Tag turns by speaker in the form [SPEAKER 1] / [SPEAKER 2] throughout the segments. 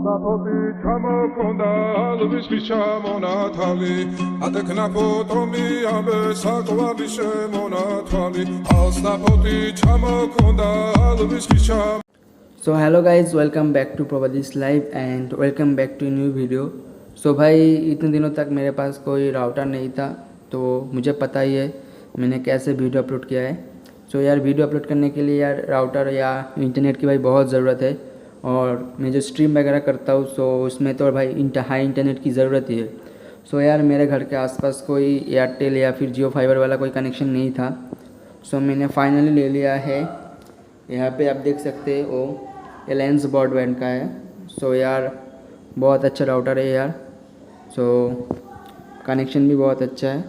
[SPEAKER 1] So hello guys, welcome back to provatislive and welcome back to new video. So भाई, इतने दिनों तक मेरे पास कोई राउटर नहीं था, तो मुझे पता ही है मैंने कैसे वीडियो अपलोड किया है। सो यार, वीडियो अपलोड करने के लिए यार राउटर या इंटरनेट की भाई बहुत ज़रूरत है। और मैं जो स्ट्रीम वगैरह करता हूँ सो उसमें तो भाई हाई इंटरनेट की ज़रूरत ही है। सो यार, मेरे घर के आसपास कोई एयरटेल या फिर जियो फाइबर वाला कोई कनेक्शन नहीं था। सो मैंने फाइनली ले लिया है। यहाँ पे आप देख सकते हो एलायंस ब्रॉडबैंड का है। सो यार, बहुत अच्छा राउटर है यार। सो कनेक्शन भी बहुत अच्छा है।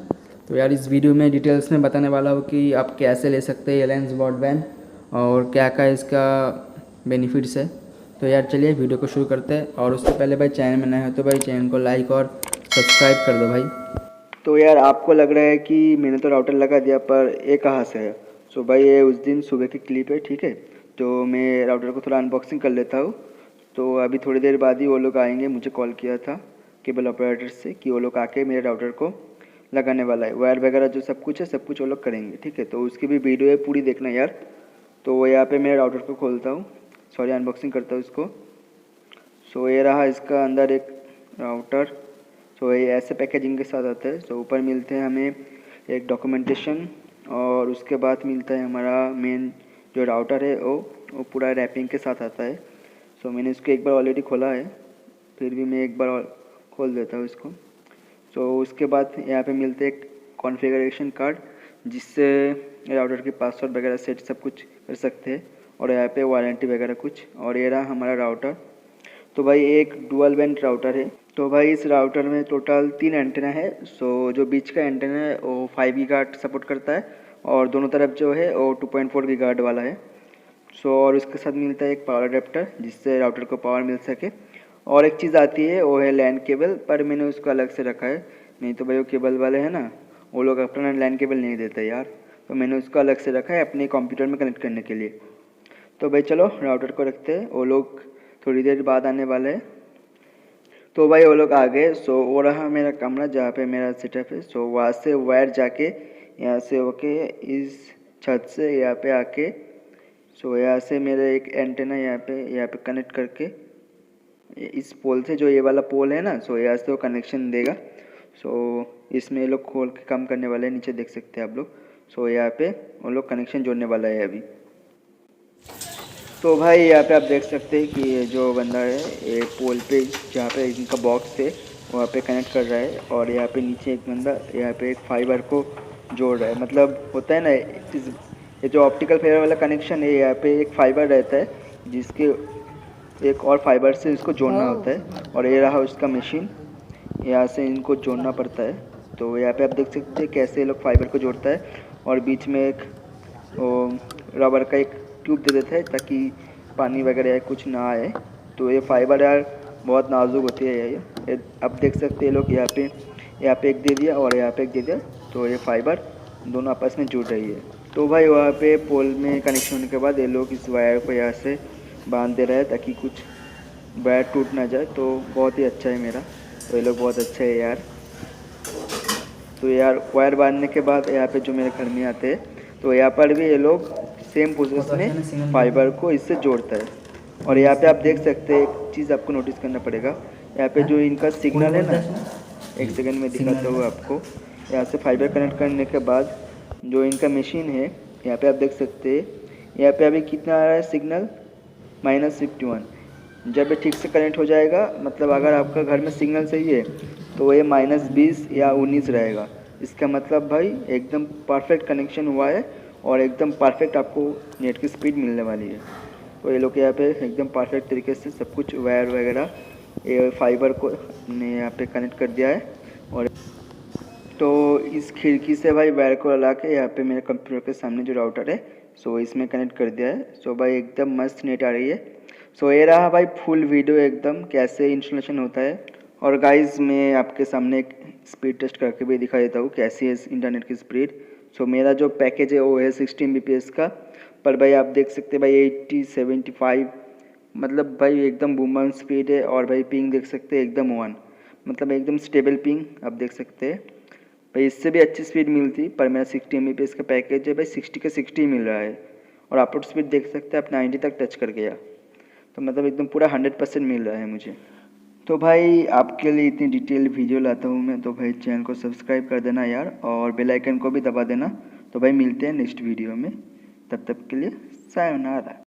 [SPEAKER 1] तो यार, इस वीडियो में डिटेल्स में बताने वाला हूँ कि आप कैसे ले सकते हैं एलायंस ब्रॉडबैंड और क्या क्या इसका बेनिफिट्स है। तो यार चलिए वीडियो को शुरू करते हैं। और उससे पहले भाई, चैनल में नए हो तो भाई चैनल को लाइक और सब्सक्राइब कर दो भाई। तो यार, आपको लग रहा है कि मैंने तो राउटर लगा दिया, पर ये कहाँ से है। सो भाई, ये उस दिन सुबह की क्लिप है, ठीक है। तो मैं राउटर को थोड़ा अनबॉक्सिंग कर लेता हूँ। तो अभी थोड़ी देर बाद ही वो लोग आएंगे। मुझे कॉल किया था केबल ऑपरेटर से कि वो लोग आके मेरे राउटर को लगाने वाला है। वायर वगैरह जो सब कुछ है, सब कुछ वो लोग करेंगे, ठीक है। तो उसकी भी वीडियो है, पूरी देखना यार। तो यहाँ पे मैं राउटर को खोलता हूँ, सॉरी अनबॉक्सिंग करता हूँ इसको। सो ये रहा इसका अंदर एक राउटर। सो ये ऐसे पैकेजिंग के साथ आता है। सो ऊपर मिलते हैं हमें एक डॉक्यूमेंटेशन, और उसके बाद मिलता है हमारा मेन जो राउटर है वो पूरा रैपिंग के साथ आता है। सो मैंने इसको एक बार ऑलरेडी खोला है, फिर भी मैं एक बार और खोल देता हूँ इसको। सो उसके बाद यहाँ पे मिलते हैं एक कॉन्फ़िगरेशन कार्ड, जिससे राउटर के पासवर्ड वगैरह सेट सब कुछ कर सकते हैं। और यहाँ पे वारंटी वगैरह कुछ। और ये रहा हमारा राउटर। तो भाई, एक डुअल बैंड राउटर है। तो भाई, इस राउटर में टोटल 3 एंटेना है। सो जो बीच का एंटेना है वो 5 गीगाहर्ट्ज़ सपोर्ट करता है, और दोनों तरफ जो है वो 2.4 गीगाहर्ट्ज़ वाला है। सो और उसके साथ मिलता है एक पावर अडेप्टर, जिससे राउटर को पावर मिल सके। और एक चीज़ आती है वो है लैन केबल, पर मैंने उसको अलग से रखा है। नहीं तो भाई, वो केबल वाले हैं ना, वो लोग अपना लैन केबल नहीं देते यार। तो मैंने उसको अलग से रखा है अपने कंप्यूटर में कनेक्ट करने के लिए। तो भाई चलो राउटर को रखते हैं, वो लोग थोड़ी देर बाद आने वाले हैं। तो भाई वो लोग आ गए। सो वो रहा मेरा कमरा जहाँ पे मेरा सेटअप है। सो वहाँ से वायर जाके यहाँ से होके इस छत से यहाँ पे आके, सो यहाँ से मेरा एक एंटेना यहाँ पे कनेक्ट करके इस पोल से, जो ये वाला पोल है ना, सो यहाँ से वो कनेक्शन देगा। सो इसमें ये लोग खोल के काम करने वाले हैं, नीचे देख सकते हैं आप लोग। सो यहाँ पे वो लोग कनेक्शन जोड़ने वाला है अभी। तो भाई, यहाँ पे आप देख सकते हैं कि ये जो बंदा है ये पोल पे जहाँ पे इनका बॉक्स है वहाँ पे कनेक्ट कर रहा है। और यहाँ पे नीचे एक बंदा यहाँ पे एक फाइबर को जोड़ रहा है। मतलब होता है ना, ये जो ऑप्टिकल फाइबर वाला कनेक्शन है, यहाँ पे एक फाइबर रहता है जिसके एक और फाइबर से इसको जोड़ना होता है। और ये रहा उसका मशीन, यहाँ से इनको जोड़ना पड़ता है। तो यहाँ पे आप देख सकते हैं कैसे ये लोग फाइबर को जोड़ता है। और बीच में एक रबर का एक ट्यूब दे देता है ताकि पानी वगैरह कुछ ना आए। तो ये फाइबर यार बहुत नाजुक होती है ये आप देख सकते हैं लोग। यहाँ पे एक दे दिया और यहाँ पे एक दे दिया, तो ये फाइबर दोनों आपस में जुड़ रही है। तो भाई, वहाँ पे पोल में कनेक्शन होने के बाद ये लोग इस वायर को यहाँ से बांध दे रहे हैं ताकि कुछ वायर टूट ना जाए। तो बहुत ही अच्छा है मेरा, तो ये लोग बहुत अच्छा है यार। तो यार, वायर बांधने के बाद यहाँ पे जो मेरे घर में आते हैं, तो यहाँ पर भी ये लोग सेम प्रोसेस में फाइबर को इससे जोड़ता है। और यहाँ पे आप देख सकते हैं एक चीज़ आपको नोटिस करना पड़ेगा। यहाँ पे जो इनका सिग्नल है ना, एक सेकंड में दिखाता हूँ आपको। यहाँ से फाइबर कनेक्ट करने के बाद जो इनका मशीन है, यहाँ पे आप देख सकते हैं यहाँ पे अभी कितना आ रहा है सिग्नल, -51। जब ये ठीक से कनेक्ट हो जाएगा, मतलब अगर आपका घर में सिग्नल सही है तो ये -20 या 19 रहेगा। इसका मतलब भाई एकदम परफेक्ट कनेक्शन हुआ है और एकदम परफेक्ट आपको नेट की स्पीड मिलने वाली है। तो ये लोग यहाँ पे एकदम परफेक्ट तरीके से सब कुछ वायर वगैरह ये फाइबर को ने यहाँ पे कनेक्ट कर दिया है। और तो इस खिड़की से भाई वायर को ला के यहाँ पे मेरे कंप्यूटर के सामने जो राउटर है, सो इसमें कनेक्ट कर दिया है। सो भाई एकदम मस्त नेट आ रही है। सो ये रहा भाई फुल वीडियो एकदम कैसे इंस्टॉलेशन होता है। और गाइस, मैं आपके सामने एक स्पीड टेस्ट करके भी दिखा देता हूँ कैसी है इंटरनेट की स्पीड। सो मेरा जो पैकेज है वो है 16 Mbps का, पर भाई आप देख सकते हैं भाई 80, 75 मतलब भाई एकदम बूम स्पीड है। और भाई पिंग देख सकते हैं एकदम 1, मतलब एकदम स्टेबल पिंग आप देख सकते हैं। भाई इससे भी अच्छी स्पीड मिलती, पर मेरा 60 Mbps का पैकेज है भाई, 60 का 60 मिल रहा है। और अपलोड स्पीड देख सकते हैं आप 90 तक टच कर गया, तो मतलब एकदम पूरा 100% मिल रहा है मुझे। तो भाई आपके लिए इतनी डिटेल वीडियो लाता हूँ मैं, तो भाई चैनल को सब्सक्राइब कर देना यार, और बेल आइकन को भी दबा देना। तो भाई मिलते हैं नेक्स्ट वीडियो में, तब तक के लिए सायोनारा।